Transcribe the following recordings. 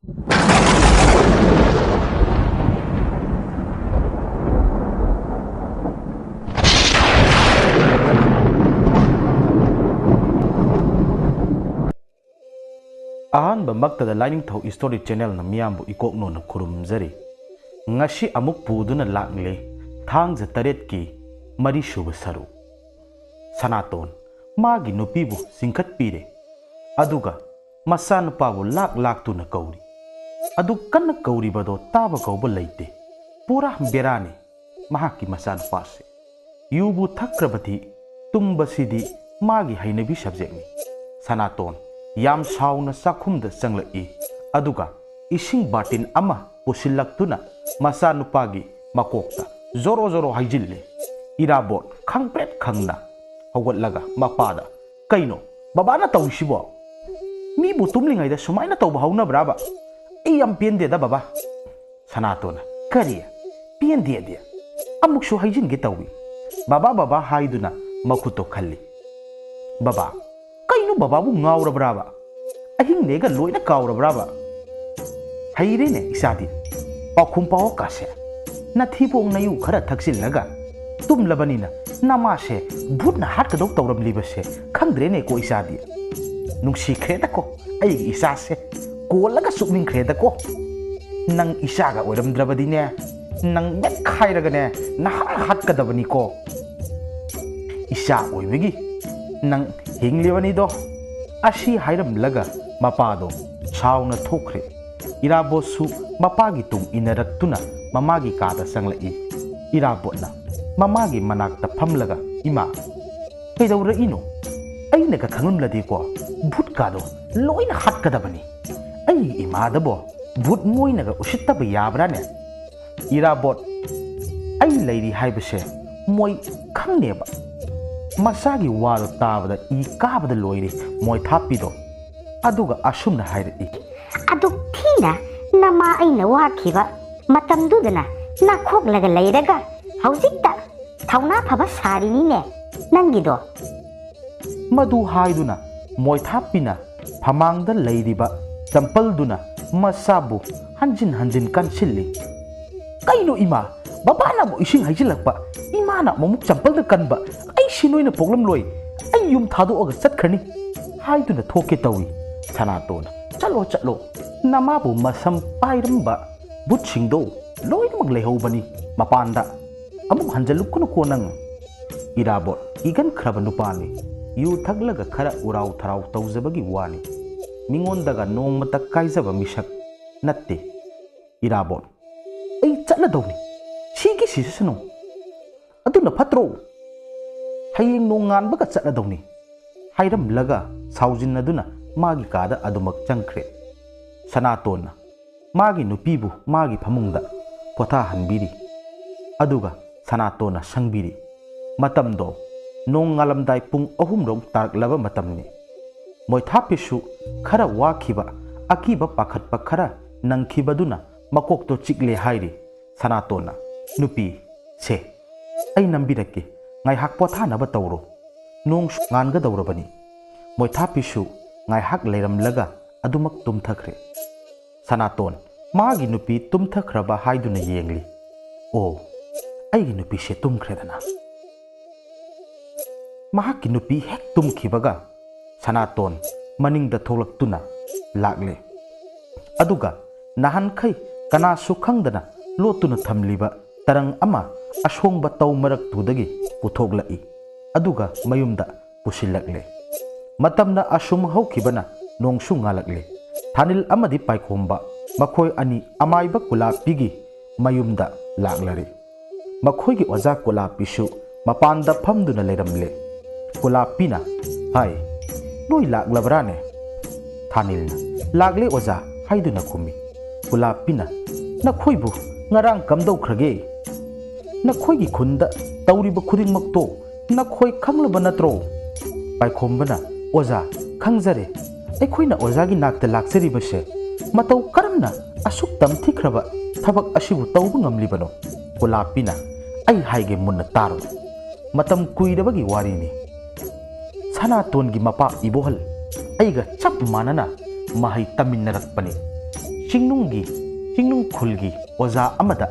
ꯑꯍꯥꯟꯕ ꯃꯛꯇꯗ ꯂꯥꯏꯅꯤꯡꯊꯧ ꯏꯁꯇꯣꯔꯤ ꯆꯦꯅꯦꯜꯅ ꯃꯤꯌꯥꯝꯕꯨ ꯏꯀꯣꯛꯅꯣꯅ ꯈꯨꯔꯨꯝꯖꯔꯤ ꯉꯁꯤ ꯑꯃꯨꯛ ꯄꯨꯗꯨꯅ ꯂꯥꯛꯂꯦ ꯊꯥꯡꯖ 8ꯀꯤ 3ꯁꯨꯕ ꯁꯔꯨꯛ ꯁꯅꯥꯇꯣꯟ ꯃꯥꯒꯤ ꯅꯨꯄꯤꯕꯨ ꯆꯤꯡꯈꯠꯄꯤꯔꯦ ꯑꯗꯨꯒ ꯃꯆꯥꯅꯨꯄꯥꯕꯨ ꯂꯥꯛꯇꯨꯅ ꯀꯧꯔꯤ ꯑꯗꯨ ꯀꯟꯅ ꯀꯧꯔꯤꯕꯗꯣ ꯇꯥꯕ ꯀꯧꯕ ꯂꯩꯇꯦ ꯄꯨꯔꯥ ꯕꯦꯔꯥꯅꯤ ꯃꯍꯥꯛꯀꯤ ꯃꯆꯥꯅꯨꯄꯥꯁꯦ ꯌꯨꯕꯨ ꯊꯛꯈ꯭ꯔꯕꯗꯤ ꯇꯨꯝꯕꯁꯤꯗꯤ ꯃꯥꯒꯤ ꯍꯩꯅꯕꯤ ꯁꯕꯖꯦꯛꯅꯤ ꯁꯅꯥꯇꯣꯟ ꯌꯥꯝ ꯁꯥꯎꯅ ꯆꯥꯛꯈꯨꯝꯗ ꯆꯪꯂꯛꯏ ꯑꯗꯨꯒ ꯏꯁꯤꯡ ꯕꯥꯔꯇꯤꯟ ꯑꯃ ꯄꯨꯁꯤꯜꯂꯛꯇꯨꯅ ꯃꯆꯥꯅꯨꯄꯥꯒꯤ ꯃꯀꯣꯛꯇ ꯖꯣꯔꯣ ꯖꯣꯔꯣ ꯍꯩꯖꯤꯜꯂꯦ ꯏꯔꯥꯕꯣꯠ ꯈꯪꯄ꯭ꯔꯦꯠ ꯈꯪꯅ ꯍꯧꯒꯠꯂꯒ ꯃꯄꯥꯗ ꯀꯩꯅꯣ ꯕꯕꯥꯅ ꯇꯧꯔꯤꯁꯤꯕꯣ ꯃꯤꯕꯨ ꯇꯨꯝꯂꯤꯉꯩꯗ ꯁꯨꯃꯥꯏꯅ ꯇꯧꯕ ꯍꯧꯅꯕ꯭ꯔꯥꯕ ꯑꯩ ꯌꯥꯝ ꯄꯦꯟꯗꯦꯗ ꯕꯕꯥ ꯁꯅꯥꯇꯣꯟꯅ ꯀꯔꯤ ꯄꯦꯟꯗꯦꯗꯤ ꯑꯃꯨꯛꯁꯨ ꯍꯩꯖꯤꯟꯒꯦ ꯇꯧꯏ ꯕꯕꯥ ꯍꯥꯏꯗꯨꯅ ꯃꯈꯨꯠꯇꯣ ꯈꯜꯂꯤ ꯕꯕꯥ ꯀꯩꯅꯣ ꯕꯕꯥꯕꯨ ꯉꯥꯎꯔꯕ꯭ꯔꯥꯕ ꯑꯍꯤꯡꯅꯦꯒ ꯂꯣꯏꯅ ꯀꯥꯎꯔꯕ꯭ꯔꯥꯕ ꯍꯩꯔꯦꯅꯦ ꯏꯆꯥꯗꯤ ꯄꯥꯎꯈꯨꯝ ꯄꯥꯎ ꯀꯥꯁꯦ ꯅꯊꯤꯕꯣꯡ ꯅꯌꯨ ꯈꯔ ꯊꯛꯆꯤꯜꯂꯒ ꯇꯨꯝꯂꯕꯅꯤꯅ ꯅꯃꯥꯁꯦ ꯚꯨꯠꯅ ꯍꯥꯠꯀꯗꯧ ꯇꯧꯔꯝꯂꯤꯕꯁꯦ ꯈꯪꯗ꯭ꯔꯦꯅꯦꯀꯣ ꯏꯆꯥꯗꯤ ꯅꯨꯡꯁꯤꯈ꯭ꯔꯦꯗꯀꯣ ꯑꯩꯒꯤ ꯏꯆꯥꯁꯦ ꯀꯣꯜꯂꯒ ꯆꯨꯞꯅꯤꯡꯈ꯭ꯔꯦꯗꯀꯣ ꯅꯪ ꯏꯆꯥꯒ ꯑꯣꯏꯔꯝꯗ꯭ꯔꯕꯗꯤꯅꯦ ꯅꯪ ꯃꯦꯠꯈꯥꯏꯔꯒꯅꯦ ꯅꯍꯥꯟ ꯍꯥꯠꯀꯗꯕꯅꯤꯀꯣ ꯏꯆꯥ ꯑꯣꯏꯕꯒꯤ ꯅꯪ ꯍꯤꯡꯂꯤꯕꯅꯤꯗꯣ ꯑꯁꯤ ꯍꯥꯏꯔꯝꯂꯒ ꯃꯄꯥꯗꯣ ꯁꯥꯎꯅ ꯊꯣꯛꯈ꯭ꯔꯦ ꯏꯔꯥꯕꯣꯠꯁꯨ ꯃꯄꯥꯒꯤ ꯇꯨꯡ ꯏꯟꯅꯔꯛꯇꯨꯅ ꯃꯃꯥꯒꯤ ꯀꯥꯗ ꯆꯪꯂꯛꯏ ꯏꯔꯥꯕꯣꯠꯅ ꯃꯃꯥꯒꯤ ꯃꯅꯥꯛꯇ ꯐꯝꯂꯒ ꯏꯃꯥ ꯀꯩꯗꯧꯔꯛꯏꯅꯣ ꯑꯩꯅꯒ ꯈꯪꯂꯝꯂꯗꯤꯀꯣ ꯚꯨꯠꯀꯥꯗꯣ ꯂꯣꯏꯅ ꯍꯥꯠꯀꯗꯕꯅꯤ ꯑꯩꯒꯤ ꯏꯃꯥꯗꯕꯣ ꯚꯨꯠ ꯃꯣꯏꯅꯒ ꯎꯁꯤꯠꯇꯕ ꯌꯥꯕ꯭ꯔꯥꯅꯦ ꯏꯔꯥꯕꯣꯠ ꯑꯩ ꯂꯩꯔꯤ ꯍꯥꯏꯕꯁꯦ ꯃꯣꯏ ꯈꯪꯅꯦꯕ ꯃꯆꯥꯒꯤ ꯋꯥꯗꯣ ꯇꯥꯕꯗ ꯏ ꯀꯥꯕꯗ ꯂꯣꯏꯔꯦ ꯃꯣꯏ ꯊꯥꯞꯄꯤꯗꯣ ꯑꯗꯨꯒ ꯑꯁꯨꯝꯅ ꯍꯥꯏꯔꯛꯏ ꯑꯗꯨ ꯊꯤꯅ ꯅꯃꯥ ꯑꯩꯅ ꯋꯥꯈꯤꯕ ꯃꯇꯝꯗꯨꯗꯅ ꯅꯥꯈꯣꯛꯂꯒ ꯂꯩꯔꯒ ꯍꯧꯖꯤꯛꯇ ꯊꯧꯅꯥ ꯐꯕ ꯁꯥꯔꯤꯅꯤꯅꯦ ꯅꯪꯒꯤꯗꯣ ꯃꯗꯨ ꯍꯥꯏꯗꯨꯅ ꯃꯣꯏ ꯊꯥꯞꯄꯤꯅ ꯐꯃꯥꯡꯗ ꯂꯩꯔꯤꯕ ꯆꯝꯄꯜꯗꯨꯅ ꯃꯆꯥꯕꯨ ꯍꯟꯖꯤꯟ ꯍꯟꯖꯤꯟ ꯀꯟꯁꯤꯜꯂꯤ ꯀꯩꯅꯣ ꯏꯃꯥ ꯕꯕꯥꯅ ꯑꯃꯨꯛ ꯏꯁꯤꯡ ꯍꯩꯖꯤꯜꯂꯛꯄ ꯏꯃꯥꯅ ꯑꯃꯨꯛ ꯆꯝꯄꯜꯗ ꯀꯟꯕ ꯑꯩ ꯁꯤ ꯅꯣꯏꯅ ꯄꯣꯛꯂꯝꯂꯣꯏ ꯑꯩ ꯌꯨꯝ ꯊꯥꯗꯣꯛꯑꯒ ꯆꯠꯈ꯭ꯔꯅꯤ ꯍꯥꯏꯗꯨꯅ ꯊꯣꯛꯀꯦ ꯇꯧꯏ ꯁꯅꯥꯇꯣꯟꯅ ꯆꯠꯂꯣ ꯅꯃꯥꯕꯨ ꯃꯁꯝ ꯄꯥꯏꯔꯝꯕ ꯕꯨꯠꯁꯤꯡꯗꯣ ꯂꯣꯏꯅꯃꯛ ꯂꯩꯍꯧꯕꯅꯤ ꯃꯄꯥꯟꯗ ꯑꯃꯨꯛ ꯍꯟꯖꯜꯂꯨꯀꯅꯨꯀꯣ ꯅꯪ ꯏꯔꯥꯕꯣꯠ ꯏꯒꯟꯈ꯭ꯔꯕ ꯅꯨꯄꯥꯅꯤ ꯌꯨ ꯊꯛꯂꯒ ꯈꯔ ꯎꯔꯥꯎ ꯊꯔꯥꯎ ꯇꯧꯖꯕꯒꯤ ꯋꯥꯅꯤ ꯃꯤꯉꯣꯟꯗꯒ ꯅꯣꯡꯃꯇ ꯀꯥꯏꯖꯕ ꯃꯤꯁꯛ ꯅꯠꯇꯦ ꯏꯔꯥꯕꯣꯠ ꯑꯩ ꯆꯠꯂꯗꯧꯅꯤ ꯁꯤꯒꯤ ꯁꯤꯁꯅꯨ ꯑꯗꯨꯅ ꯐꯠꯇ꯭ꯔꯣ ꯍꯌꯦꯡ ꯅꯣꯡꯉꯥꯟꯕꯒ ꯆꯠꯂꯗꯧꯅꯤ ꯍꯥꯏꯔꯝꯂꯒ ꯁꯥꯎꯖꯤꯟꯅꯗꯨꯅ ꯃꯥꯒꯤ ꯀꯥꯗ ꯑꯗꯨꯃꯛ ꯆꯪꯈ꯭ꯔꯦ ꯁꯅꯥꯇꯣꯟꯅ ꯃꯥꯒꯤ ꯅꯨꯄꯤꯕꯨ ꯃꯥꯒꯤ ꯐꯃꯨꯡꯗ ꯄꯣꯊꯥꯍꯟꯕꯤꯔꯤ ꯑꯗꯨꯒ ꯁꯅꯥꯇꯣꯟꯅ ꯁꯪꯕꯤꯔꯤ ꯃꯇꯝꯗꯣ ꯅꯣꯡꯉꯥꯜꯂꯝꯗꯥꯏ ꯄꯨꯡ 3 ꯇꯥꯔꯛꯂꯕ ꯃꯇꯝꯅꯤ ꯃꯣꯏꯊꯥꯞꯄꯤꯁꯨ ꯈꯔ ꯋꯥꯈꯤꯕ ꯑꯀꯤꯕ ꯄꯥꯈꯠꯄ ꯈꯔ ꯅꯪꯈꯤꯕꯗꯨꯅ ꯃꯀꯣꯛꯇꯣ ꯆꯤꯛꯂꯦ ꯍꯥꯏꯔꯤ ꯁꯅꯥꯇꯣꯟꯅ ꯅꯨꯄꯤ ꯁꯦ ꯑꯩ ꯅꯝꯕꯤꯔꯛꯀꯦ ꯉꯥꯏꯍꯥꯛ ꯄꯣꯊꯥꯅꯕ ꯇꯧꯔꯣ ꯅꯣꯡꯁꯨ ꯉꯥꯟꯒꯗꯧꯔꯕꯅꯤ ꯃꯣꯏꯊꯥꯞꯄꯤꯁꯨ ꯉꯥꯏꯍꯥꯛ ꯂꯩꯔꯝꯂꯒ ꯑꯗꯨꯃꯛ ꯇꯨꯝꯊꯈ꯭ꯔꯦ ꯁꯅꯥꯇꯣꯟ ꯃꯥꯒꯤ ꯅꯨꯄꯤ ꯇꯨꯝꯊꯈ꯭ꯔꯕ ꯍꯥꯏꯗꯨꯅ ꯌꯦꯡꯂꯤ ꯑꯣ ꯑꯩꯒꯤ ꯅꯨꯄꯤꯁꯦ ꯇꯨꯝꯈ꯭ꯔꯦꯗꯅ ꯃꯍꯥꯛꯀꯤ ꯅꯨꯄꯤ ꯍꯦꯛ ꯇꯨꯝꯈꯤꯕꯒ ꯁꯅꯥꯇꯣꯟ ꯃꯅꯤꯡꯗ ꯊꯣꯛꯂꯛꯇꯨꯅ ꯂꯥꯛꯂꯦ ꯑꯗꯨꯒ ꯅꯍꯥꯟꯈꯩ ꯀꯅꯥꯁꯨ ꯈꯪꯗꯅ ꯂꯣꯠꯇꯨꯅ ꯊꯝꯂꯤꯕ ꯇꯔꯪ ꯑꯃ ꯑꯁꯣꯡꯕ ꯇꯧ ꯃꯔꯛꯇꯨꯗꯒꯤ ꯄꯨꯊꯣꯛꯂꯛꯏ ꯑꯗꯨꯒ ꯃꯌꯨꯝꯗ ꯄꯨꯁꯤꯜꯂꯛꯂꯦ ꯃꯇꯝꯅ ꯑꯁꯨꯝ ꯍꯧꯈꯤꯕꯅ ꯅꯣꯡꯁꯨ ꯉꯥꯜꯂꯛꯂꯦ ꯊꯥꯅꯤꯜ ꯑꯃꯗꯤ ꯄꯥꯏꯈꯣꯝꯕ ꯃꯈꯣꯏ ꯑꯅꯤ ꯑꯃꯥꯏꯕ ꯀꯨꯂꯥꯞꯄꯤꯒꯤ ꯃꯌꯨꯝꯗ ꯂꯥꯛꯂꯔꯦ ꯃꯈꯣꯏꯒꯤ ꯑꯣꯖꯥ ꯀꯨꯂꯥꯞꯄꯤꯁꯨ ꯃꯄꯥꯟꯗ ꯐꯝꯗꯨꯅ ꯂꯩꯔꯝꯂꯦ ꯀꯨꯂꯥꯞꯄꯤꯅ ꯍꯥꯏ ꯅꯣꯏ ꯂꯥꯛꯂꯕ꯭ꯔꯥꯅꯦ ꯊꯥꯅꯤꯜꯅ ꯂꯥꯛꯂꯦ ꯑꯣꯖꯥ ꯍꯥꯏꯗꯨꯅ ꯈꯨꯝꯃꯤ ꯀꯨꯂꯥꯞꯄꯤꯅ ꯅꯈꯣꯏꯕꯨ ꯉꯔꯥꯡ ꯀꯝꯗꯧꯈ꯭ꯔꯒꯦ ꯅꯈꯣꯏꯒꯤ ꯈꯨꯟꯗ ꯇꯧꯔꯤꯕ ꯈꯨꯗꯤꯡꯃꯛꯇꯣ ꯅꯈꯣꯏ ꯈꯪꯂꯕ ꯅꯠꯇ꯭ꯔꯣ ꯄꯥꯏꯈꯣꯝꯕꯅ ꯑꯣꯖꯥ ꯈꯪꯖꯔꯦ ꯑꯩꯈꯣꯏꯅ ꯑꯣꯖꯥꯒꯤ ꯅꯥꯛꯇ ꯂꯥꯛꯆꯔꯤꯕꯁꯦ ꯃꯇꯧ ꯀꯔꯝꯅ ꯑꯁꯨꯛ ꯇꯝꯊꯤꯈ꯭ꯔꯕ ꯊꯕꯛ ꯑꯁꯤꯕꯨ ꯇꯧꯕ ꯉꯝꯂꯤꯕꯅꯣ ꯀꯨꯂꯥꯞꯄꯤꯅ ꯑꯩ ꯍꯥꯏꯒꯦ ꯃꯨꯟꯅ ꯇꯥꯔꯣ ꯃꯇꯝ ꯀꯨꯏꯔꯕꯒꯤ ꯋꯥꯔꯤꯅꯤ ꯁꯅꯥꯇꯣꯟꯒꯤ ꯃꯄꯥ ꯏꯕꯣꯍꯜ ꯑꯩꯒ ꯆꯞ ꯃꯥꯟꯅꯅ ꯃꯍꯩ ꯇꯝꯃꯤꯟꯅꯔꯛꯄꯅꯤ ꯆꯤꯡꯅꯨꯡ ꯈꯨꯜꯒꯤ ꯑꯣꯖꯥ ꯑꯃꯗ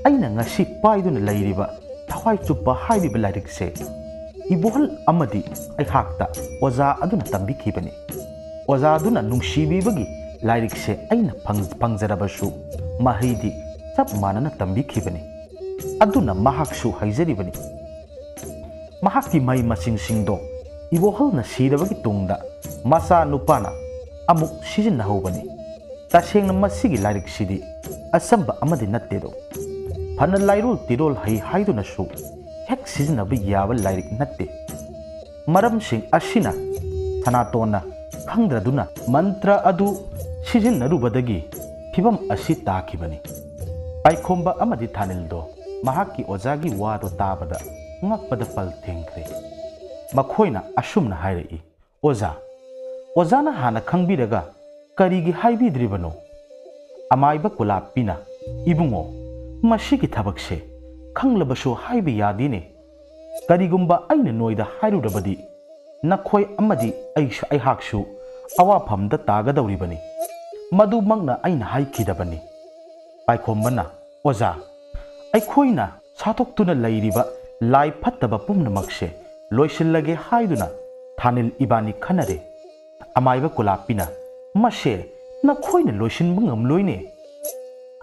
ꯑꯩꯅ ꯉꯁꯤ ꯄꯥꯏꯗꯨꯅ ꯂꯩꯔꯤꯕ ꯊꯋꯥꯏ ꯆꯨꯞꯄ ꯍꯥꯏꯔꯤꯕ ꯂꯥꯏꯔꯤꯛꯁꯦ ꯏꯕꯣꯍꯜ ꯑꯃꯗꯤ ꯑꯩꯍꯥꯛꯇ ꯑꯣꯖꯥ ꯑꯗꯨꯅ ꯇꯝꯕꯤꯈꯤꯕꯅꯤ꯫ ꯑꯣꯖꯥ ꯑꯗꯨꯅ ꯅꯨꯡꯁꯤꯕꯤꯕꯒꯤ ꯂꯥꯏꯔꯤꯛꯁꯦ ꯑꯩꯅ ꯐꯪꯖꯔꯕꯁꯨ ꯃꯍꯩꯗꯤ ꯆꯞ ꯃꯥꯟꯅꯅ ꯇꯝꯕꯤꯈꯤꯕꯅꯤ꯫ ꯑꯗꯨꯅ ꯃꯍꯥꯛꯁꯨ ꯍꯩꯖꯔꯤꯕꯅꯤ꯫ ꯃꯍꯥꯛꯀꯤ ꯃꯍꯩ ꯃꯁꯤꯡꯁꯤꯡꯗꯣ ꯏꯕꯣꯍꯜꯅ ꯁꯤꯔꯕꯒꯤ ꯇꯨꯡꯗ ꯃꯆꯥ ꯅꯨꯄꯥꯅ ꯑꯃꯨꯛ ꯁꯤꯖꯤꯟꯅꯍꯧꯕꯅꯤ꯫ ꯇꯁꯦꯡꯅ ꯃꯁꯤꯒꯤ ꯂꯥꯏꯔꯤꯛꯁꯤꯗꯤ ꯑꯆꯝꯕ ꯑꯃꯗꯤ ꯅꯠꯇꯦꯗꯣ꯫ ꯐꯅ ꯂꯥꯏꯔꯣꯜ ꯇꯤꯔꯣꯜ ꯍꯩ ꯍꯥꯏꯗꯨꯅꯁꯨ ꯍꯦꯛ ꯁꯤꯖꯤꯟꯅꯕ ꯌꯥꯕ ꯂꯥꯏꯔꯤꯛ ꯅꯠꯇꯦ꯫ ꯃꯔꯝꯁꯤꯡ ꯑꯁꯤꯅ ꯁꯅꯥꯇꯣꯟꯅ ꯈꯪꯗ꯭ꯔꯗꯨꯅ ꯃꯟꯇ꯭ꯔ ꯑꯗꯨ ꯁꯤꯖꯤꯟꯅꯔꯨꯕꯗꯒꯤ ꯐꯤꯚꯝ ꯑꯁꯤ ꯇꯥꯈꯤꯕꯅꯤ꯫ ꯄꯥꯏꯈꯣꯝꯕ ꯑꯃꯗꯤ ꯊꯥꯅꯤꯜꯗꯣ ꯃꯍꯥꯛꯀꯤ ꯑꯣꯖꯥꯒꯤ ꯋꯥꯗꯣ ꯇꯥꯕꯗ ꯉꯛꯄꯗ ꯄꯜ ꯊꯦꯡꯈ꯭ꯔꯦ꯫ ꯃꯈꯣꯏꯅ ꯑꯁꯨꯝꯅ ꯍꯥꯏꯔꯛꯏ, ꯑꯣꯖꯥꯅ ꯍꯥꯟꯅ ꯈꯪꯕꯤꯔꯒ ꯀꯔꯤꯒꯤ ꯍꯥꯏꯕꯤꯗ꯭ꯔꯤꯕꯅꯣ? ꯑꯃꯥꯏꯕ ꯀꯨꯂꯥꯞꯄꯤꯅ, ꯏꯕꯨꯡꯉꯣ, ꯃꯁꯤꯒꯤ ꯊꯕꯛꯁꯦ ꯈꯪꯂꯕꯁꯨ ꯍꯥꯏꯕ ꯌꯥꯗꯦꯅꯦ꯫ ꯀꯔꯤꯒꯨꯝꯕ ꯑꯩꯅ ꯅꯣꯏꯗ ꯍꯥꯏꯔꯨꯔꯕꯗꯤ ꯅꯈꯣꯏ ꯑꯃꯗꯤ ꯑꯩꯍꯥꯛꯁꯨ ꯑꯋꯥꯐꯝꯗ ꯇꯥꯒꯗꯧꯔꯤꯕꯅꯤ꯫ ꯃꯗꯨꯃꯛꯅ ꯑꯩꯅ ꯍꯥꯏꯈꯤꯗꯕꯅꯤ꯫ ꯄꯥꯏꯈꯣꯝꯕꯅ, ꯑꯣꯖꯥ, ꯑꯩꯈꯣꯏꯅ ꯁꯥꯊꯣꯛꯇꯨꯅ ꯂꯩꯔꯤꯕ ꯂꯥꯏ ꯐꯠꯇꯕ ꯄꯨꯝꯅꯃꯛꯁꯦ ꯂꯣꯏꯁꯤꯜꯂꯒꯦ ꯍꯥꯏꯗꯨꯅ ꯊꯥꯅꯤꯜ ꯏꯕꯥꯅꯤ ꯈꯟꯅꯔꯦ꯫ ꯑꯃꯥꯏꯕ ꯀꯨꯂꯥꯞꯄꯤꯅ, ꯃꯁꯦ ꯅꯈꯣꯏꯅ ꯂꯣꯏꯁꯤꯟꯕ ꯉꯝꯂꯣꯏꯅꯦ꯫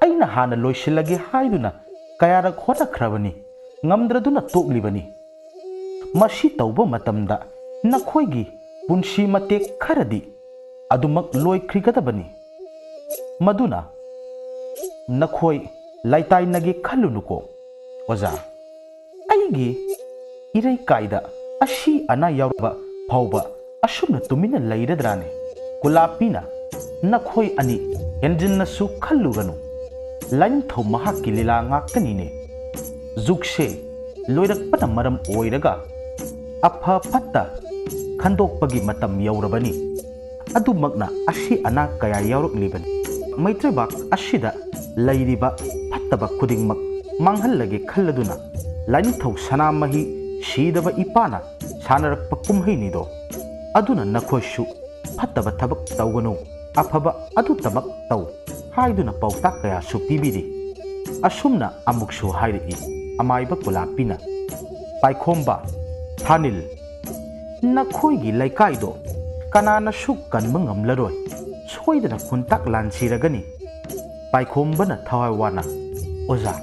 ꯑꯩꯅ ꯍꯥꯟꯅ ꯂꯣꯏꯁꯤꯜꯂꯒꯦ ꯍꯥꯏꯗꯨꯅ ꯀꯌꯥꯔꯛ ꯍꯣꯠꯅꯈ꯭ꯔꯕꯅꯤ, ꯉꯝꯗ꯭ꯔꯗꯨꯅ ꯇꯣꯛꯂꯤꯕꯅꯤ꯫ ꯃꯁꯤ ꯇꯧꯕ ꯃꯇꯝꯗ ꯅꯈꯣꯏꯒꯤ ꯄꯨꯟꯁꯤ ꯃꯇꯦꯛ ꯈꯔꯗꯤ ꯑꯗꯨꯃꯛ ꯂꯣꯏꯈ꯭ꯔꯤꯒꯗꯕꯅꯤ꯫ ꯃꯗꯨꯅ ꯅꯈꯣꯏ ꯂꯩꯇꯥꯏꯅꯒꯦ ꯈꯜꯂꯨꯅꯨꯀꯣ꯫ ꯑꯣꯖꯥ, ꯑꯩꯒꯤ ꯏꯔꯩꯀꯥꯏꯗ ꯑꯁꯤ ꯑꯅꯥ ꯌꯥꯎꯔꯕ ꯐꯥꯎꯕ ꯑꯁꯨꯝꯅ ꯇꯨꯃꯤꯟꯅ ꯂꯩꯔꯗ꯭ꯔꯥꯅꯦ? ꯀꯨꯂꯥꯞꯄꯤꯅ, ꯅꯈꯣꯏ ꯑꯅꯤ ꯍꯦꯟꯖꯤꯟꯅꯁꯨ ꯈꯜꯂꯨꯒꯅꯨ꯫ ꯂꯥꯏꯅꯤꯡꯊꯧ ꯃꯍꯥꯛꯀꯤ ꯂꯤꯂꯥ ꯉꯥꯛꯇꯅꯤꯅꯦ꯫ ꯖꯨꯒꯁꯦ ꯂꯣꯏꯔꯛꯄꯅ ꯃꯔꯝ ꯑꯣꯏꯔꯒ ꯑꯐ ꯐꯠꯇ ꯈꯟꯗꯣꯛꯄꯒꯤ ꯃꯇꯝ ꯌꯧꯔꯕꯅꯤ꯫ ꯑꯗꯨꯃꯛꯅ ꯑꯁꯤ ꯑꯅꯥ ꯀꯌꯥ ꯌꯥꯎꯔꯛꯂꯤꯕꯅꯤ꯫ ꯃꯩꯇꯩꯕꯥꯛ ꯑꯁꯤꯗ ꯂꯩꯔꯤꯕ ꯐꯠꯇꯕ ꯈꯨꯗꯤꯡꯃꯛ ꯃꯥꯡꯍꯜꯂꯒꯦ ꯈꯜꯂꯗꯨꯅ ꯂꯥꯏꯅꯤꯡꯊꯧ ꯁꯅꯥꯃꯍꯤ ꯁꯤꯗꯕ ꯏꯄꯥꯅ ꯁꯥꯟꯅꯔꯛꯄ ꯀꯨꯝꯍꯩꯅꯤꯗꯣ꯫ ꯑꯗꯨꯅ ꯅꯈꯣꯏꯁꯨ ꯐꯠꯇꯕ ꯊꯕꯛ ꯇꯧꯒꯅꯨ, ꯑꯐꯕ ꯑꯗꯨꯇꯃꯛ ꯇꯧ ꯍꯥꯏꯗꯨꯅ ꯄꯥꯎꯇꯥꯛ ꯀꯌꯥꯁꯨ ꯄꯤꯕꯤꯔꯤ꯫ ꯑꯁꯨꯝꯅ ꯑꯃꯨꯛꯁꯨ ꯍꯥꯏꯔꯛꯏ ꯑꯃꯥꯏꯕ ꯀꯨꯂꯥꯞꯄꯤꯅ꯫ ꯄꯥꯏꯈꯣꯝꯕ, ꯊꯥꯅꯤꯜ, ꯅꯈꯣꯏꯒꯤ ꯂꯩꯀꯥꯏꯗꯣ ꯀꯅꯥꯅꯁꯨ ꯀꯟꯕ ꯉꯝꯂꯔꯣꯏ, ꯁꯣꯏꯗꯅ ꯈꯨꯟꯇꯥꯛ ꯂꯥꯟꯁꯤꯔꯒꯅꯤ꯫ ꯄꯥꯏꯈꯣꯝꯕꯅ ꯊꯋꯥꯏ ꯋꯥꯅ, ꯑꯣꯖꯥ,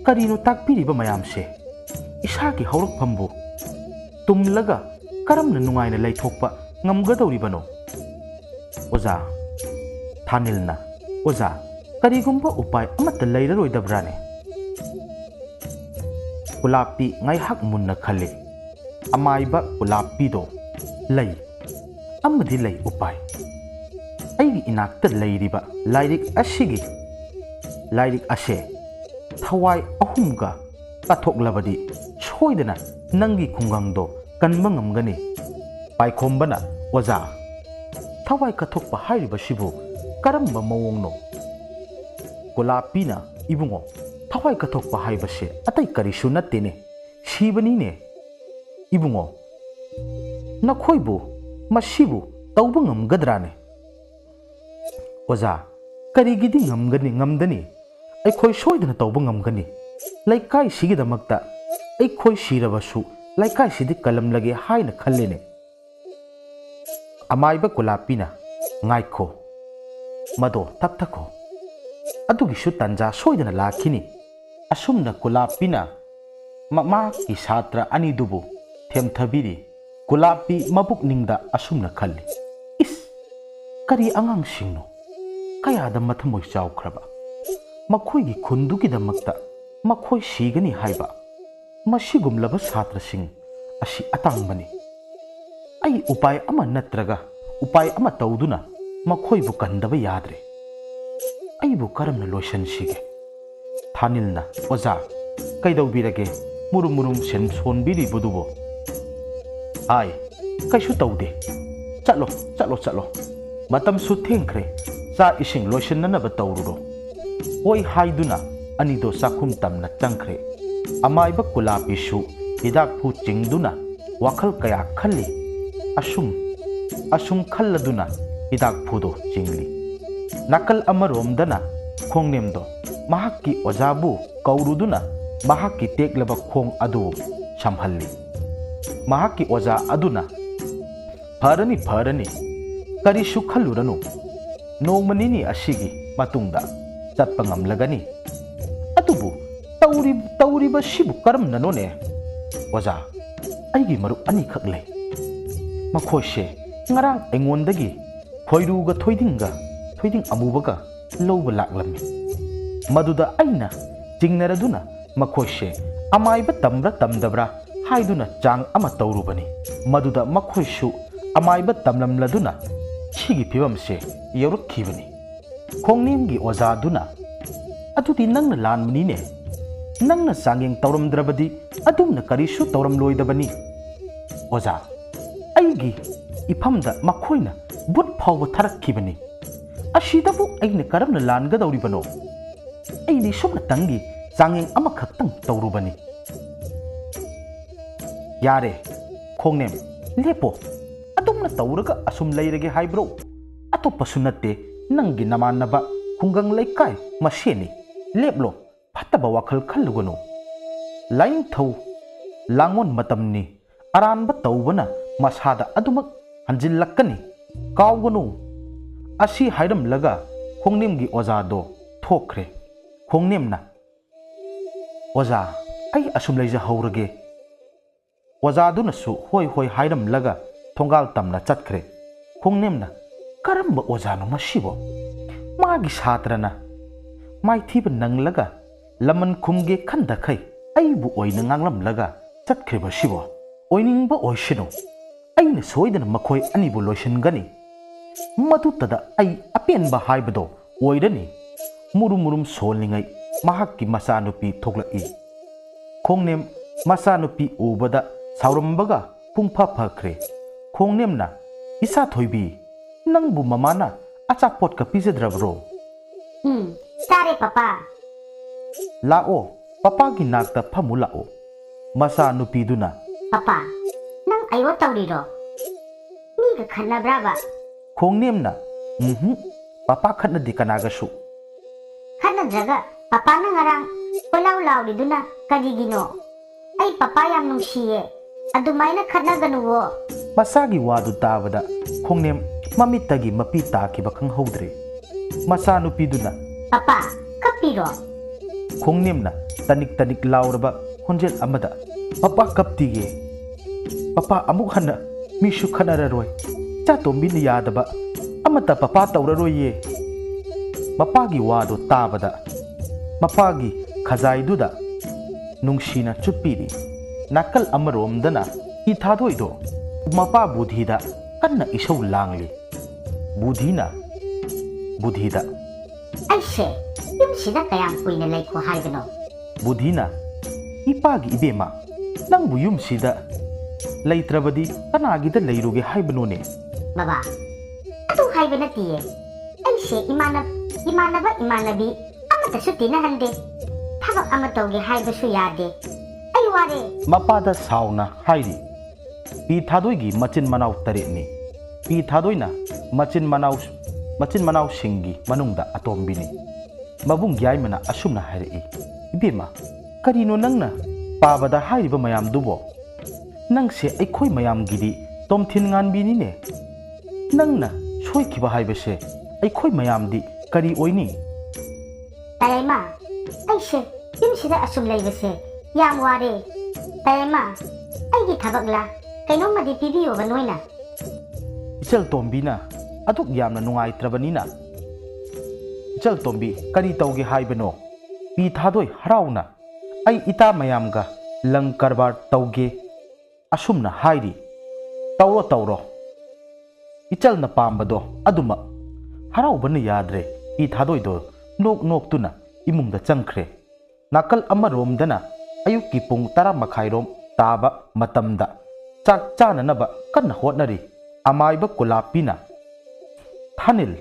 ꯀꯔꯤꯅꯣ ꯇꯥꯛꯄꯤꯔꯤꯕ ꯃꯌꯥꯝꯁꯦ? ꯏꯁꯥꯒꯤ ꯍꯧꯔꯛꯐꯝꯕꯨ ꯇꯨꯝꯂꯒ ꯀꯔꯝꯅ ꯅꯨꯡꯉꯥꯏꯅ ꯂꯩꯊꯣꯛꯄ ꯉꯝꯒꯗꯧꯔꯤꯕꯅꯣ? ꯑꯣꯖꯥ. ꯊꯥꯅꯤꯜꯅ, ꯑꯣꯖꯥ, ꯀꯔꯤꯒꯨꯝꯕ ꯎꯄꯥꯏ ꯑꯃꯠꯇ ꯂꯩꯔꯔꯣꯏꯗꯕ꯭ꯔꯥꯅꯦ? ꯀꯨꯂꯥꯞꯄꯤ ꯉꯥꯏꯍꯥꯛ ꯃꯨꯟꯅ ꯈꯜꯂꯤ꯫ ꯑꯃꯥꯏꯕ ꯀꯨꯂꯥꯞꯄꯤꯗꯣ, ꯂꯩ, ꯑꯃꯗꯤ ꯂꯩ ꯎꯄꯥꯏ꯫ ꯑꯩꯒꯤ ꯏꯅꯥꯛꯇ ꯂꯩꯔꯤꯕ ꯂꯥꯏꯔꯤꯛ ꯑꯁꯦ ꯊꯋꯥꯏ ꯑꯍꯨꯝꯒ ꯀꯠꯊꯣꯛꯂꯕꯗꯤ ꯁꯣꯏꯗꯅ ꯅꯪꯒꯤ ꯈꯨꯡꯒꯪꯗꯣ ꯀꯟꯕ ꯉꯝꯒꯅꯤ꯫ ꯄꯥꯏꯈꯣꯝꯕꯅ, ꯑꯣꯖꯥ, ꯊꯋꯥꯏ ꯀꯠꯊꯣꯛꯄ ꯍꯥꯏꯔꯤꯕꯁꯤꯕꯨ ꯀꯔꯝꯕ ꯃꯑꯣꯡꯅꯣ? ꯀꯨꯂꯥꯞꯄꯤꯅ, ꯏꯕꯨꯡꯉꯣ, ꯊꯋꯥꯏ ꯀꯠꯊꯣꯛꯄ ꯍꯥꯏꯕꯁꯦ ꯑꯇꯩ ꯀꯔꯤꯁꯨ ꯅꯠꯇꯦꯅꯦ, ꯁꯤꯕꯅꯤꯅꯦ꯫ ꯏꯕꯨꯡꯉꯣ, ꯅꯈꯣꯏꯕꯨ ꯃꯁꯤꯕꯨ ꯇꯧꯕ ꯉꯝꯒꯗ꯭ꯔꯥꯅꯦ? ꯑꯣꯖꯥ, ꯀꯔꯤꯒꯤꯗꯤ ꯉꯝꯗꯅꯤ? ꯑꯩꯈꯣই ꯁꯣꯏꯗꯅ ꯇꯧꯕ ꯉꯝꯒꯅꯤ꯫ ꯂꯩꯀꯥꯏꯁꯤꯒꯤꯗꯃꯛꯇ ꯑꯩꯈꯣই ꯁꯤꯔꯕꯁꯨ ꯂꯩꯀꯥꯏꯁꯤꯗꯤ ꯀꯜꯂꯝꯂꯒꯦ ꯍꯥꯏꯅ ꯈꯜꯂꯤꯅꯦ꯫ ꯑꯃꯥꯏꯕ ꯀꯨꯂꯥꯞꯄꯤꯅ, ꯉꯥꯏꯈꯣ, ꯃꯗꯣ ꯇꯞꯊꯈꯣ, ꯑꯗꯨꯒꯤꯁꯨ ꯇꯥꯟꯖꯥ ꯁꯣꯏꯗꯅ ꯂꯥꯛꯈꯤꯅꯤ꯫ ꯑꯁꯨꯝꯅ ꯀꯨꯂꯥꯞꯄꯤꯅ ꯃꯍꯥꯛꯀꯤ ꯁꯥꯇ꯭ꯔ ꯑꯅꯤꯗꯨꯕꯨ ꯊꯦꯝꯊꯕꯤꯔꯤ꯫ ꯀꯨꯂꯥꯞꯄꯤ ꯃꯕꯨꯛꯅꯤꯡꯗ ꯑꯁꯨꯝꯅ ꯈꯜꯂꯤ, ꯏꯁ, ꯀꯔꯤ ꯑꯉꯥꯡꯁꯤꯡꯅꯣ, ꯀꯌꯥꯗ ꯃꯊꯃꯣꯏ ꯆꯥꯎꯈ꯭ꯔꯕ, ꯃꯈꯣꯏꯒꯤ ꯈꯨꯟꯗꯨꯒꯤꯗꯃꯛꯇ ꯃꯈꯣꯏ ꯁꯤꯒꯅꯤ ꯍꯥꯏꯕ, ꯃꯁꯤꯒꯨꯝꯂꯕ ꯁꯥꯇ꯭ꯔꯁꯤꯡ ꯑꯁꯤ ꯑꯇꯥꯡꯕꯅꯤ꯫ ꯑꯩ ꯎꯄꯥꯏ ꯑꯃ ꯅꯠꯇ꯭ꯔꯒ ꯎꯄꯥꯏ ꯑꯃ ꯇꯧꯗꯨꯅ ꯃꯈꯣꯏꯕꯨ ꯀꯟꯗꯕ ꯌꯥꯗ꯭ꯔꯦ꯫ ꯑꯩꯕꯨ ꯀꯔꯝꯅ ꯂꯣꯏꯁꯤꯟꯁꯤꯒꯦ? ꯊꯥꯅꯤꯜꯅ, ꯑꯣꯖꯥ, ꯀꯩꯗꯧꯕꯤꯔꯒꯦ ꯃꯨꯔꯨꯝ ꯁꯣꯟꯕꯤꯔꯤꯕꯗꯨꯕꯣ? ꯍꯥꯏ, ꯀꯩꯁꯨ ꯇꯧꯗꯦ, ꯆꯠꯂꯣ, ꯃꯇꯝꯁꯨ ꯊꯦꯡꯈ꯭ꯔꯦ, ꯆꯥꯛ ꯏꯁꯤꯡ ꯂꯣꯏꯁꯤꯟꯅꯅꯕ ꯇꯧꯔꯨꯔꯣ꯫ ꯍꯣꯏ ꯍꯥꯏꯗꯨꯅ ꯑꯅꯤꯗꯣ ꯆꯥꯛꯈꯨꯝ ꯇꯝꯅ ꯆꯪꯈ꯭ꯔꯦ꯫ ꯑꯃꯥꯏꯕ ꯀꯨꯂꯥꯞꯄꯤꯁꯨ ꯍꯤꯗꯥꯛꯐꯨ ꯆꯤꯡꯗꯨꯅ ꯋꯥꯈꯜ ꯀꯌꯥ ꯈꯜꯂꯤ꯫ ꯑꯁꯨꯝ ꯈꯜꯂꯗꯨꯅ ꯍꯤꯗꯥꯛꯐꯨꯗꯣ ꯆꯤꯡꯂꯤ꯫ nakal amarom khongnem do mahakki ojabu kauruduna mahakki teklaba khong adu samhalli mahakki oja aduna farani karisu khalluranu nongmanini asigi matungda chatpa ngamlagani atubu tauriba sibu karamnanone oja aigi maru ani khak lei makhose ngarang engondagi khoiruga thoiding amubaga lowba laklami maduda aina jingnaraduna makhose amaiba tambra tamdabra haiduna chang ama taurubani maduda makhoisu amaiba tamlamladuna sigi phibamse yaurukhibani khongnemgi ozaduna adudi nangna lanmani ne nangna sangeng tauramdrabadi adumna karisu tauramloidabani oza aigi ifamda makhoina but phawba tharakhibani asidabu aina karamna langadawribano aini sumna tangi sangeng amakhaktang taurubani yare khongnem lepo adumna tauraga asum leirage haibro atopasu natte nangi namanaba khungang laikai maseni leplo fataba wakhal khallugano lain thau langon matamni aranba tawbana masada adumak hanjillakkani kawganu asi hairam laga khongnemgi ozado thokre khongnemna oza ai asum leija haurage ozaduna su hoi hairam laga thongal tamna chatkre khongnemna karamba ozano masibo magi satrana maithiba nanglaga laman khumge khandakhai aibu oina nganglam laga chatkriba sibo oiningba oisino aina soidana makhoi anibu loisingani madutada ai apenba haibado oirani murum solningai mahakki masanupi thoklai khongnem masanupi ubada saurambaga pungpha phakre khongnemna isa thoibi nangbu mamana achapot ka pijadrabro sare papa lao papa gi nakta phamu lao masanupi duna papa nang ayo tawriro ni ga khanna braba khongnemna papa khanna dikanaga su khanna jaga papa na ngarang kolau laudiduna kagigino ai papa yam nungsiye adumaina khanna ganuwo masagi wadu tabada khongnem mamitagi mapi takiba khanghodre masanupi duna papa kapiro khongnemna tanik lauraba honjel amada papa kaptige papa amuk hana mishu khanararoi chatombi ni yadaba amata papa tauraroye mapagi wadu tabada mapagi khazaiduda nungsina chupiri nakal amaromdana ithadoido mapa budhida kanna isau langli budhida aise yumsida kayam kuina laiko haibano budhina ipagi ibema nangbu yumsida leitrabadi kanagida leiruge haibano ne baba atu haibana tiye aise imanabi amata sutina hande thabak amatoge haibasu yade ai ware mapada sauna hairi pi thadoigi machin manau taretni pi thadoina machin manau singi manungda atombini mabung yaimana asumna hairi ibema karino nangna pabada hairiba mayam dubo nangse aikhoi mayam gidi tomthin nganbini ne nangna soikiba haibase aikhoi mayam di kari oini tayma aise yumsida asum leibase yam ware tayma aigi thabakla kaino madi pibiyo banoina ichal tombina aduk yamna nungai trabanina ichal tombi kari tauge haibano pi thadoi harauna ai ita mayamga lang karbar tauge asumna hairi tauro ichal na pambado aduma haraubana yadre pi thadoi do nok tuna imungda changkhre nakal amaromdana ayukki pung 10 rom taba matamda chak chananaba kanna hotnari amaiba kulapina thanil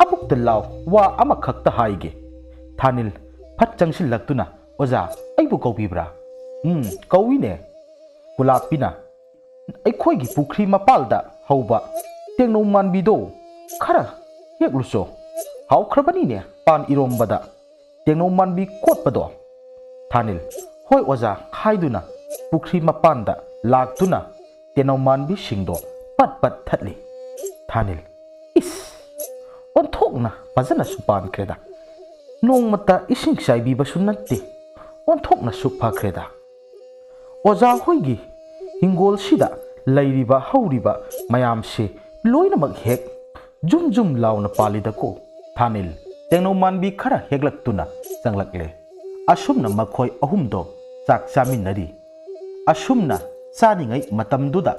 abukta law wa amakhakta haige thanil phat changsil laktuna oja aibu kaubibra kawine kulapina aikhoigi pukri mapalda hauba tengno manbido khara hekluso ꯍꯥꯎꯈ꯭ꯔꯕꯅꯤꯅꯦ ꯄꯥꯟ ꯏꯔꯣꯝꯕꯗ ꯇꯦꯡꯅꯧ ꯃꯥꯟꯕꯤ ꯀꯣꯠꯄꯗꯣ ꯊꯥꯅꯤꯜ ꯍꯣꯏ ꯑꯣꯖꯥ ꯍꯥꯏꯗꯨꯅ ꯄꯨꯈ꯭ꯔꯤ ꯃꯄꯥꯟꯗ ꯂꯥꯛꯇꯨꯅ ꯇꯦꯡꯅꯧ ꯃꯥꯟꯕꯤꯁꯤꯡꯗꯣ ꯄꯠ ꯄꯠ ꯊꯠꯂꯤ ꯊꯥꯅꯤꯜ ꯏꯁ ꯑꯣꯟꯊꯣꯛꯅ ꯐꯖꯅꯁꯨ ꯄꯥꯟꯈ꯭ꯔꯦꯗ ꯅꯣꯡꯃꯇ ꯏꯁꯤꯡ ꯆꯥꯏꯕꯤꯕꯁꯨ ꯅꯠꯇꯦ ꯑꯣꯟꯊꯣꯛꯅꯁꯨ ꯐꯈ꯭ꯔꯦꯗ ꯑꯣꯖꯥ ꯍꯣꯏꯒꯤ ꯍꯤꯡꯒꯣꯜꯁꯤꯗ ꯂꯩꯔꯤꯕ ꯍꯧꯔꯤꯕ ꯃꯌꯥꯝꯁꯦ ꯂꯣꯏꯅꯃꯛ ꯍꯦꯛ ꯖꯨꯝ ꯖꯨꯝ ꯂꯥꯎꯅ ꯄꯥꯜꯂꯤꯗꯀꯣ ꯊꯥꯅꯤꯜ ꯇꯦꯡꯅꯧ ꯃꯥꯟꯕꯤ ꯈꯔ ꯍꯦꯛꯂꯛꯇꯨꯅ ꯆꯪꯂꯛꯂꯦ ꯑꯁꯨꯝꯅ ꯃꯈꯣꯏ ꯑꯍꯨꯝꯗꯣ ꯆꯥꯛ ꯆꯥꯃꯤꯟꯅꯔꯤ ꯑꯁꯨꯝꯅ ꯆꯥꯔꯤꯉꯩ ꯃꯇꯝꯗꯨꯗ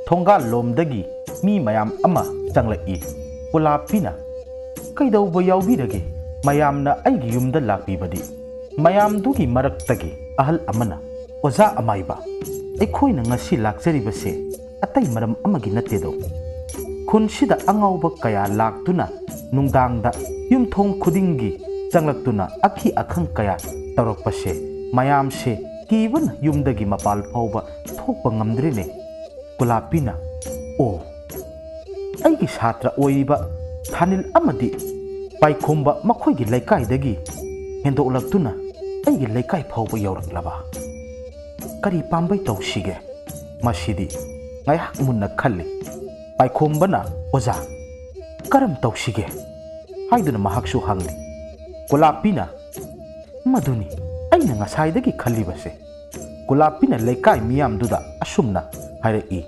ꯊꯣꯡꯒꯥꯜ ꯂꯣꯝꯗꯒꯤ ꯃꯤ ꯃꯌꯥꯝ ꯑꯃ ꯆꯪꯂꯛꯏ ꯀꯨꯂꯥꯞꯄꯤꯅ ꯀꯩꯗꯧꯕ ꯌꯥꯎꯕꯤꯔꯒꯦ ꯃꯌꯥꯝꯅ ꯑꯩꯒꯤ ꯌꯨꯝꯗ ꯂꯥꯛꯄꯤꯕꯗꯤ ꯃꯌꯥꯝꯗꯨꯒꯤ ꯃꯔꯛꯇꯒꯤ ꯑꯍꯜ ꯑꯃꯅ ꯑꯣꯖꯥ ꯑꯃꯥꯏꯕ ꯑꯩꯈꯣꯏꯅ ꯉꯁꯤ ꯂꯥꯛꯆꯔꯤꯕꯁꯦ ꯑꯇꯩ ꯃꯔꯝ ꯑꯃꯒꯤ ꯅꯠꯇꯦꯗꯣ ꯈꯨꯟꯁꯤꯗ ꯑꯉꯥꯎꯕ ꯀꯌꯥ ꯂꯥꯛꯇꯨꯅ ꯅꯨꯡꯗꯥꯡꯗ ꯌꯨꯝꯊꯣꯡ ꯈꯨꯗꯤꯡꯒꯤ ꯆꯪꯂꯛꯇꯨꯅ ꯑꯈꯤ ꯑꯈꯪ ꯀꯌా ꯇꯧꯔꯛꯄꯁꯦ ꯃꯌꯥꯝꯁꯦ ꯀꯤꯕꯅ ꯌꯨꯝꯗꯒꯤ ꯃꯄꯥꯜ ꯐꯥꯎꯕ ꯊꯣꯛꯄ ꯉꯝꯗ꯭ꯔꯦꯅꯦ ꯀꯨꯂꯥꯞꯄꯤꯅ ꯑꯣ ꯑꯩꯒꯤ ꯁꯥꯇ꯭ꯔ ꯑꯣꯏꯔꯤꯕ ꯊꯥꯅꯤꯜ ꯑꯃꯗꯤ ꯄꯥꯏꯈꯣꯝꯕ ꯃꯈꯣꯏꯒꯤ ꯂꯩꯀꯥꯏꯗꯒꯤ ꯍꯦꯟꯗꯣꯛꯂꯛꯇꯨꯅ ꯑꯩꯒꯤ ꯂꯩꯀꯥꯏ ꯐꯥꯎꯕ ꯌꯧꯔꯛꯂꯕ ꯀꯔꯤ ꯄꯥꯝꯕꯩ ꯇꯧꯁꯤꯒꯦ ꯃꯁꯤꯗꯤ ꯉꯥꯏꯍꯥꯛ ꯃꯨꯟꯅ ꯈꯜꯂꯤ ꯄꯥꯏꯈꯣꯝꯕꯅ ꯑꯣꯖꯥ ꯀꯔꯝ ꯇꯧꯁꯤꯒꯦ ꯍꯥꯏꯗꯨꯅ ꯃꯍꯥꯛꯁꯨ ꯍꯪꯂꯤ ꯀꯨꯂꯥꯞꯄꯤꯅ ꯃꯗꯨꯅꯤ ꯑꯩꯅ ꯉꯁꯥꯏꯗꯒꯤ ꯈꯜꯂꯤꯕꯁꯦ ꯀꯨꯂꯥꯞꯄꯤꯅ ꯂꯩꯀꯥꯏ ꯃꯤꯌꯥꯝꯗꯨꯗ ꯑꯁꯨꯝꯅ ꯍꯥꯏꯔꯛꯏ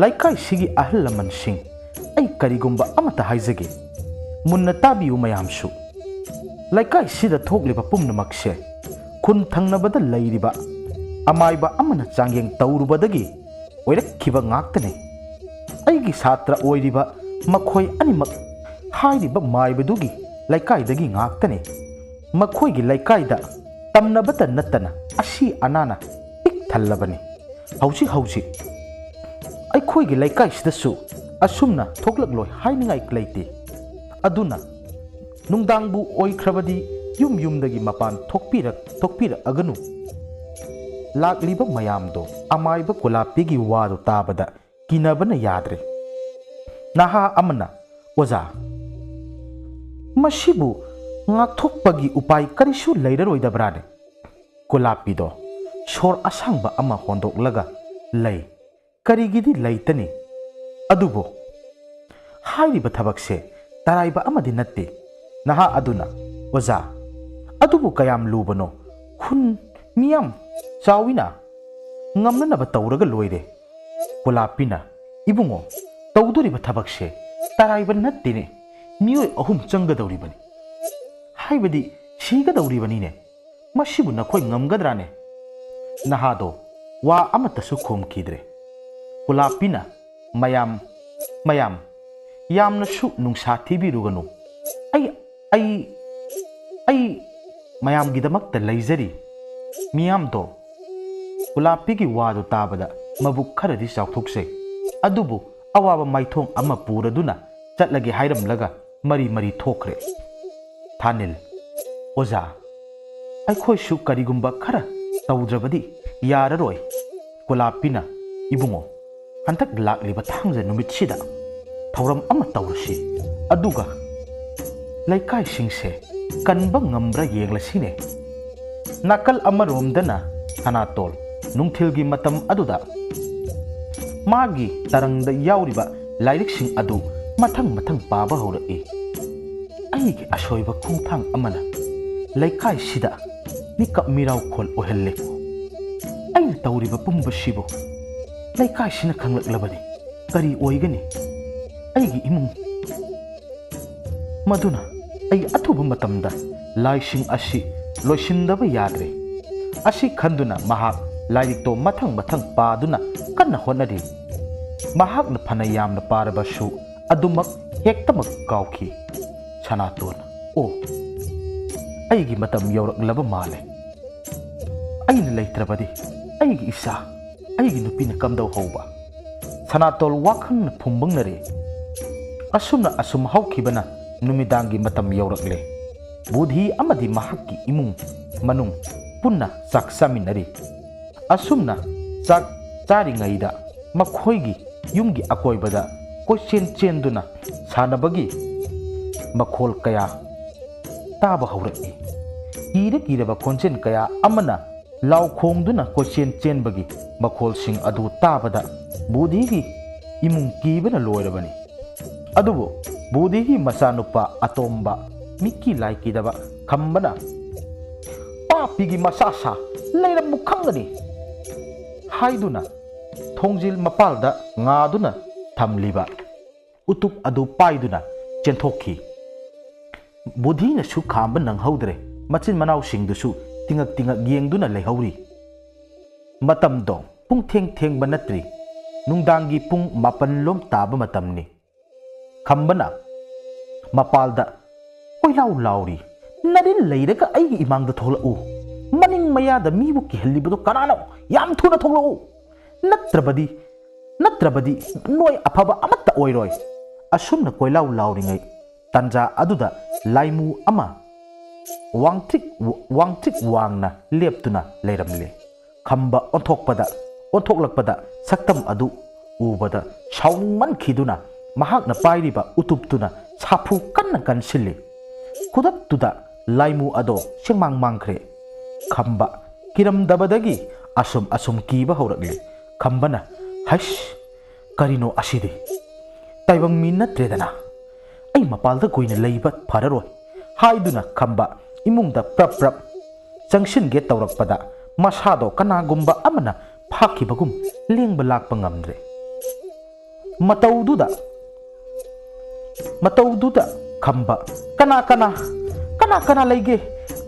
ꯂꯩꯀꯥꯏꯁꯤꯒꯤ ꯑꯍꯜ ꯂꯃꯟꯁꯤꯡ ꯑꯩ ꯀꯔꯤꯒꯨꯝꯕ ꯑꯃꯠꯇ ꯍꯥꯏꯖꯒꯦ ꯃꯨꯟꯅ ꯇꯥꯕꯤꯌꯨ ꯃꯌꯥꯝꯁꯨ ꯂꯩꯀꯥꯏꯁꯤꯗ ꯊꯣꯛꯂꯤꯕ ꯄꯨꯝꯅꯃꯛꯁꯦ ꯈꯨꯟ ꯊꯪꯅꯕꯗ ꯂꯩꯔꯤꯕ ꯑꯃꯥꯏꯕ ꯑꯃꯅ ꯆꯥꯡꯌꯦꯡ ꯇꯧꯔꯨꯕꯗꯒꯤ ꯑꯣꯏꯔꯛꯈꯤꯕ ꯉꯥꯛꯇꯅꯤ ꯑꯩꯒꯤ ꯁꯥꯇ꯭ꯔ ꯑꯣꯏꯔꯤꯕ ꯃꯈꯣꯏ ꯑꯅꯤꯃꯛ ꯍꯥꯏꯔꯤꯕ ꯃꯥꯏꯕꯗꯨꯒꯤ ꯂꯩꯀꯥꯏꯗꯒꯤ ꯉꯥꯛꯇꯅꯤ ꯃꯈꯣꯏꯒꯤ ꯂꯩꯀꯥꯏꯗ ꯇꯝꯅꯕꯇ ꯅꯠꯇꯅ ꯑꯁꯤ ꯑꯅꯥꯅ ꯄꯤꯛ ꯊꯜꯂꯕꯅꯤ ꯍꯧꯖꯤꯛ ꯍꯧꯖꯤꯛ ꯑꯩꯈꯣꯏꯒꯤ ꯂꯩꯀꯥꯏꯁꯤꯗꯁꯨ ꯑꯁꯨꯝꯅ ꯊꯣꯛꯂꯛꯂꯣꯏ ꯍꯥꯏꯅꯤꯡꯉꯥꯏ ꯂꯩꯇꯦ ꯑꯗꯨꯅ ꯅꯨꯡꯗꯥꯡꯕꯨ ꯑꯣꯏꯈ꯭ꯔꯕꯗꯤ ꯌꯨꯝ ꯌꯨꯝꯗꯒꯤ ꯃꯄꯥꯟ ꯊꯣꯛꯄꯤꯔꯛꯑꯒꯅꯨ ꯂꯥꯛꯂꯤꯕ ꯃꯌꯥꯝꯗꯣ ꯑꯃꯥꯏꯕ ꯀꯨꯂꯥꯞꯄꯤꯒꯤ ꯋꯥꯗꯨ ꯇꯥꯕꯗ ꯀꯤꯅꯕꯅ ꯌꯥꯗ꯭ꯔꯦ ꯅꯍꯥ ꯑꯃꯅ ꯑꯣꯖꯥ ꯃꯁꯤꯕꯨ ꯉꯥꯛꯊꯣꯛꯄꯒꯤ ꯎꯄꯥꯏ ꯀꯔꯤꯁꯨ ꯂꯩꯔꯔꯣꯏꯗꯕ꯭ꯔꯥꯅꯦ ꯀꯨꯂꯥꯞꯄꯤꯗꯣ ꯁꯣꯔ ꯑꯁꯥꯡꯕ ꯑꯃ ꯍꯣꯟꯗꯣꯛꯂꯒ ꯂꯩ ꯀꯔꯤꯒꯤꯗꯤ ꯂꯩꯇꯅꯤ ꯑꯗꯨꯕꯨ ꯍꯥꯏꯔꯤꯕ ꯊꯕꯛꯁꯦ ꯇꯔꯥꯏꯕ ꯑꯃꯗꯤ ꯅꯠꯇꯦ ꯅꯍꯥ ꯑꯗꯨꯅ ꯑꯣꯖꯥ ꯑꯗꯨꯕꯨ ꯀꯌꯥꯝ ꯂꯨꯕꯅꯣ ꯈꯨꯟ ꯃꯤꯌꯥꯝ ꯆꯥꯎꯏꯅ ꯉꯝꯅꯅꯕ ꯇꯧꯔꯒ ꯂꯣꯏꯔꯦ ꯀꯨꯂꯥꯞꯄꯤꯅ ꯏꯕꯨꯡꯉꯣ ꯇꯧꯗꯣꯔꯤꯕ ꯊꯕꯛꯁꯦ ꯇꯔꯥꯏꯕ ꯅꯠꯇꯦꯅꯦ ꯃꯤꯑꯣꯏ 3 ꯆꯪꯒꯗꯧꯔꯤꯕꯅꯤ ꯍꯥꯏꯕꯗꯤ ꯁꯤꯒꯗꯧꯔꯤꯕꯅꯤꯅꯦ ꯃꯁꯤꯕꯨ ꯅꯈꯣꯏ ꯉꯝꯒꯗ꯭राꯅꯦ ꯅꯍꯥꯗꯣ ꯋꯥ ꯑꯃꯠꯇꯁꯨ ꯈꯨꯝꯈꯤꯗ꯭ꯔꯦ ꯀꯨꯂꯥꯞꯄꯤꯅ ꯃꯌꯥꯝ ꯌꯥꯝꯅꯁꯨ ꯅꯨꯡꯁꯥ ꯊꯤꯕꯤꯔꯨꯒꯅꯨ ꯑꯩ ꯃꯌꯥꯝꯒꯤꯗꯃꯛꯇ ꯂꯩꯖꯔꯤ ꯃꯤꯌꯥꯝꯗꯣ ꯀꯨꯂꯥꯞꯄꯤꯒꯤ ꯋꯥꯗꯨ ꯇꯥꯕꯗ ꯃꯕꯨꯛ ꯈꯔꯗꯤ ꯆꯥꯎꯊꯣꯛꯆꯩ ꯑꯗꯨꯕꯨ ꯑꯋꯥꯕ ꯃꯥꯏꯊꯣꯡ ꯑꯃ ꯄꯨꯔꯗꯨꯅ ꯆꯠꯂꯒꯦ ꯍꯥꯏꯔꯝꯂꯒ ꯃꯔꯤ ꯊꯣꯛꯈ꯭ꯔꯦ ꯊꯥꯅꯤꯜ ꯑꯣꯖꯥ ꯑꯩꯈꯣꯏꯁꯨ ꯀꯔꯤꯒꯨꯝꯕ ꯈꯔ ꯇꯧꯗ꯭ꯔꯕꯗꯤ ꯌꯥꯔꯔꯣꯏ ꯀꯨꯂꯥꯞꯄꯤꯅ ꯏꯕꯨꯡꯉꯣ ꯍꯟꯗꯛ ꯂꯥꯛꯂꯤꯕ ꯊꯥꯡꯖ ꯅꯨꯃꯤꯠꯁꯤꯗ ꯊꯧꯔꯝ ꯑꯃ ꯇꯧꯔꯁꯤ ꯑꯗꯨꯒ ꯂꯩꯀꯥꯏꯁꯤꯡꯁꯦ ꯀꯟꯕ ꯉꯝꯕ꯭ꯔꯥ ꯌꯦꯡꯂꯁꯤꯅꯦ ꯅꯥꯀꯜ ꯑꯃꯔꯣꯝꯗꯅ ꯁꯅꯥꯇꯣꯜ ꯅꯨꯡꯊꯤꯜꯒꯤ ꯃꯇꯝ ꯑꯗꯨꯗ ꯃꯥꯒꯤ ꯇꯔꯪꯗ ꯌꯥꯎꯔꯤꯕ ꯂꯥꯏꯔꯤꯛꯁꯤꯡ ꯑꯗꯨ ꯃꯊꯪ ꯄꯥꯕ ꯍꯧꯔꯛꯏ ꯑꯩꯒꯤ ꯑꯁꯣꯏꯕ ꯈꯣꯡꯊꯥꯡ ꯑꯃꯅ ꯂꯩꯀꯥꯏꯁꯤꯗ ꯃꯤꯀꯞ ꯃꯤꯔꯥꯎꯈꯣꯜ ꯑꯣꯏꯍꯜꯂꯦꯀꯣ ꯑꯩꯅ ꯇꯧꯔꯤꯕ ꯄꯨꯝꯕꯁꯤꯕꯨ ꯂꯩꯀꯥꯏꯁꯤꯅ ꯈꯪꯂꯛꯂꯕꯗꯤ ꯀꯔꯤ ꯑꯣꯏꯒꯅꯤ ꯑꯩꯒꯤ ꯏꯃꯨꯡ ꯃꯗꯨꯅ ꯑꯩ ꯑꯊꯨꯕ ꯃꯇꯝꯗ ꯂꯥꯏꯁꯤꯡ ꯑꯁꯤ ꯂꯣꯏꯁꯤꯟꯗꯕ ꯌꯥꯗ꯭ꯔꯦ ꯑꯁꯤ ꯈꯟꯗꯨꯅ ꯃꯍꯥꯛ ꯂꯥꯏꯔꯤꯛꯇꯣ ꯃꯊꯪ ꯄꯥꯗꯨꯅ ꯀꯟꯅ ꯍꯣꯠꯅꯔꯤ ꯃꯍꯥꯛꯅ ꯐꯅ ꯌꯥꯝꯅ ꯄꯥꯔꯕꯁꯨ ꯑꯗꯨꯃꯛ ꯍꯦꯛꯇꯃꯛ ꯀꯥꯎꯈꯤ ꯁꯅꯥꯇꯣꯟ ꯑꯣ ꯑꯩꯒꯤ ꯃꯇꯝ ꯌꯧꯔꯛꯂꯕ ꯃꯥꯜꯂꯦ ꯑꯩꯅ ꯂꯩꯇ꯭ꯔꯕꯗꯤ ꯑꯩꯒꯤ ꯏꯆꯥ ꯑꯩꯒꯤ ꯅꯨꯄꯤꯅ ꯀꯝꯗꯧꯍꯧꯕ ꯁꯅꯥꯇꯣꯜ ꯋꯥꯈꯜꯅ ꯐꯨꯝꯕꯪꯅꯔꯦ ꯑꯁꯨꯝ ꯍꯧꯈꯤꯕꯅ ꯅꯨꯃꯤꯗꯥꯡꯒꯤ ꯃꯇꯝ ꯌꯧꯔꯛꯂꯦ ꯕꯨꯙꯤ ꯑꯃꯗꯤ ꯃꯍꯥꯛꯀꯤ ꯏꯃꯨꯡ ꯃꯅꯨꯡ ꯄꯨꯟꯅ ꯆꯥꯛ ꯆꯥꯃꯤꯟꯅꯔꯤ ꯑꯁꯨꯝꯅ ꯆꯥꯛ ꯆꯥꯔꯤꯉꯩꯗ ꯃꯈꯣꯏꯒꯤ ꯌꯨꯝꯒꯤ ꯑꯀꯣꯏꯕꯗ ꯀꯣꯏꯆꯦꯟ ꯆꯦꯟꯗꯨꯅ ꯁꯥꯟꯅꯕꯒꯤ makhol kaya taba haurakni kira khonchen kaya amana lau khongduna kochen chenbagi makhol sing adu tabada budi gi imung kibana loirabani adubo budi gi masanupa atomba mikki laiki daba khambana papi gi masasa leiram mukhangani haiduna thongjil mapalda ngaduna thamliba utup adu paiduna chenthokhi budhina su khamba nang haudre machin manau sing du su tingak yengduna lehauri matam do pung theng banatri nungdangi pung mapan lom taba matamni khambana mapalda oilau lauri nadin leiraka ai imang da thola u maning maya da mi bu ki hellibudo kanano yam thuna tholo natrabadi noi afaba amatta oiroi asumna koilau lauringai tanja aduda laimu ama wangtik wangna leptuna leiramle khamba onthoklakpada saktam adu ubada shauning man khiduna mahakna pairiba utuptuna sapu kan sille kudak tuda laimu ado sengmang mangkhre khamba kiram dabadagi asum kiba haurakle khambana hash karino aside taibang minatredana ai mapalda koina leiba phararoi haiduna khamba imungda prap jangsin ge tawrakpada masado kanagumba amana phakibagum lengba lakpa ngamdre mataududa khamba kana leige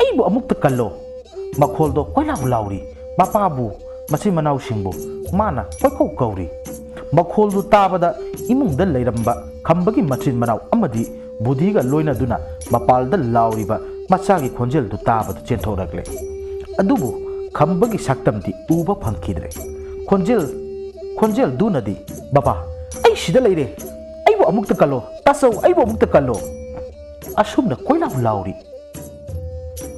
aibu amukta kallo makholdo koilau lauri mapabu machi manau singbu mana koikau kauri makholdu tabada imungda leiramba khambagi machin manau amadi budiga loina duna mapalda lauriba machagi khonjel du tabada chenthoragle adubu khambagi saktamdi uba phangkidre khonjel dunadi baba ai sida leire aibu amukta kallo tasau aibu amukta kallo asumna koilau lauri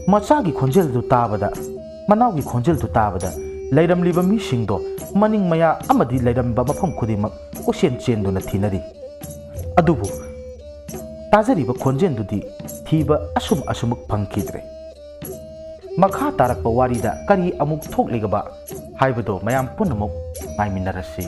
machagi khonjel du tabada manaugi khonjel du tabada leiramliba mi singdo maning maya amadi leiramba mafam khudimak osen chenduna thinari adubu tajariba khonjendudi thiba asumuk phangkidre makha tarakpa warida kari amuk thoklegaba haibado mayam punamuk ngaiminarasi